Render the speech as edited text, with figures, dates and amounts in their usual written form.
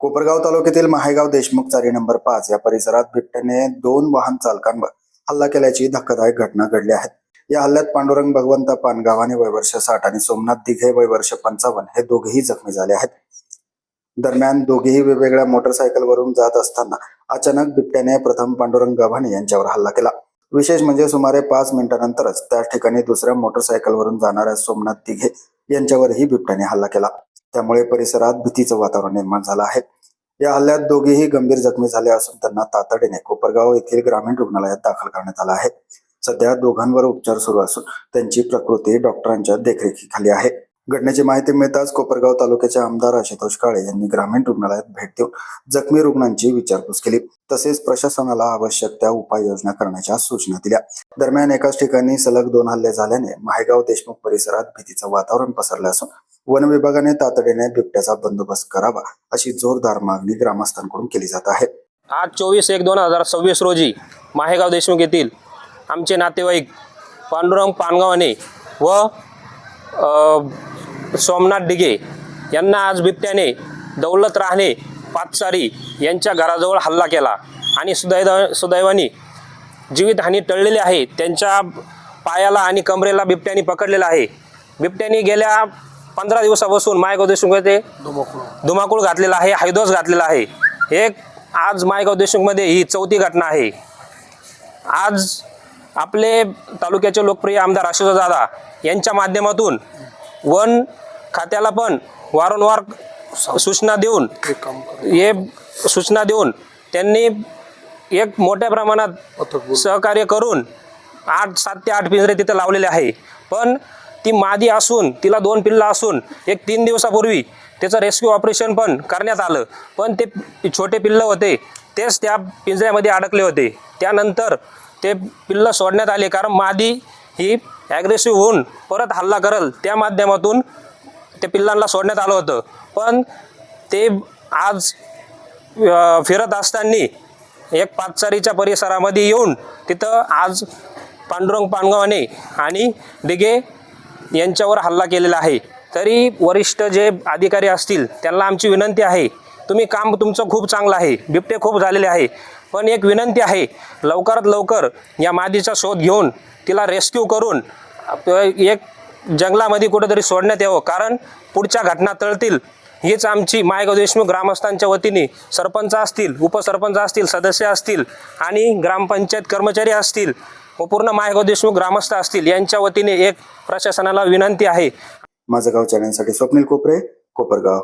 कोपरगाव तालुक्यातील माहेगाव देशमुख चारी नंबर 5 या परिसरात बिबट्याने 2 वाहन चालकांवर हल्ला केल्याची धक्कादायक घटना घडली आहे। या हल्ल्यात पांडुरंग भगवंत पानगावाने वय वर्ष 60 आणि सोमनाथ दिघे वय वर्ष 55 हे दोघेही जखमी झाले आहेत। दरम्यान दोघेही वेगवेगळ्या मोटरसायकलवरून जात असताना अचानक बिबट्याने प्रथम पांडुरंग गव्हाणे यांच्यावर हल्ला केला। विशेष म्हणजे सुमारे 5 मिनिटांनंतरच त्याच ठिकाणी दुसऱ्या मोटरसायकलवरून जाणाऱ्या सोमनाथ दिघे यांच्यावरही बिबट्याने हल्ला केला। त्यामुळे परिसरात भीतीचं वातावरण निर्माण झालं आहे। या हल्ल्यात दोघेही गंभीर जखमी झाले असून त्यांना तातडीने कोपरगाव येथील ग्रामीण रुग्णालयात दाखल करण्यात आलं आहे। सध्या दोघांवर उपचार सुरू असून त्यांची प्रकृती डॉक्टरांच्या देखरेखीखाली आहे। घटनेची माहिती मिळताच कोपरगाव तालुक्याचे आमदार आशुतोष काळे यांनी ग्रामीण रुग्णालयात भेट देऊन जखमी रुग्णांची विचारपूस केली। तसेच प्रशासनाला आवश्यक त्या उपाययोजना करण्याच्या सूचना दिल्या। दरम्यान एकाच ठिकाणी सलग 2 हल्ले झाल्याने माहेगाव देशमुख परिसरात भीतीचं वातावरण पसरलं असून वन विभागाने तातडीने बिबट्याचा बंदोबस्त करावा अशी जोरदार मागणी ग्रामस्थांकडून केली जात आहे। आज 24/1/2026 रोजी माहेगाव देशमुख येथील आमचे नातेवाईक पांडुरंग पानगावाने व सोमनाथ दिघे यांना आज बिबट्याने दौलत राहणे पातसारी यांच्या घराजवळ हल्ला केला आणि सुदैवाने जीवितहानी टळलेली आहे। त्यांच्या पायाला आणि कमरेला बिबट्याने पकडलेला आहे। बिबट्याने गेल्या 15 दिवसापासून माहेगाव देशमुख येथे धुमाकूळ घातलेला आहे, हैदोस घातलेला आहे। एक आज माहेगाव देशमुखमध्ये ही 4थी घटना आहे। आज आपले तालुक्याचे लोकप्रिय आमदार आशुतोष दादा यांच्या माध्यमातून वन खात्याला पण वारंवार सूचना देऊन त्यांनी एक मोठ्या प्रमाणात सहकार्य करून 7 ते 8 पिंजरे तिथे लावलेले आहे। पण ती मादी असून तिला 2 पिल्लं असून एक 3 दिवसापूर्वी त्याचं रेस्क्यू ऑपरेशन पण करण्यात आलं, पण ते छोटे पिल्लं होते तेच त्या पिंजऱ्यामध्ये अडकले होते। त्यानंतर ते पिल्लं सोडण्यात आले, कारण मादी ही ॲग्रेसिव्ह होऊन परत हल्ला करल त्या माध्यमातून ते पिल्लांना सोडण्यात आलं होतं। पण ते आज फिरत असताना एक पातसारीच्या परिसरामध्ये येऊन तिथं आज पांडुरंग पानगावाने आणि दिघे यांच्यावर हल्ला केलेला आहे। तरी वरिष्ठ जे अधिकारी असतील त्यांना आमची विनंती आहे, तुम्ही काम तुमचं खूप चांगलं आहे, बिबटे खूप झालेले आहे, पण एक विनंती आहे, लवकरात लवकर या मादीचा शोध घेऊन तिला रेस्क्यू करून एक जंगलामध्ये कुठेतरी सोडण्यात यावं, कारण पुढच्या घटना टळतील हीच आमची माहेगाव देशमुख ग्रामस्थांच्या वतीने सरपंच असतील, उपसरपंच असतील, सदस्य असतील आणि ग्रामपंचायत कर्मचारी असतील व पूर्ण माहेगाव देशमुख ग्रामस्थ असतील यांच्या वतीने एक प्रशासनाला विनंती आहे। माझं गाव चॅनलसाठी स्वप्नील कोपरे, कोपरगाव।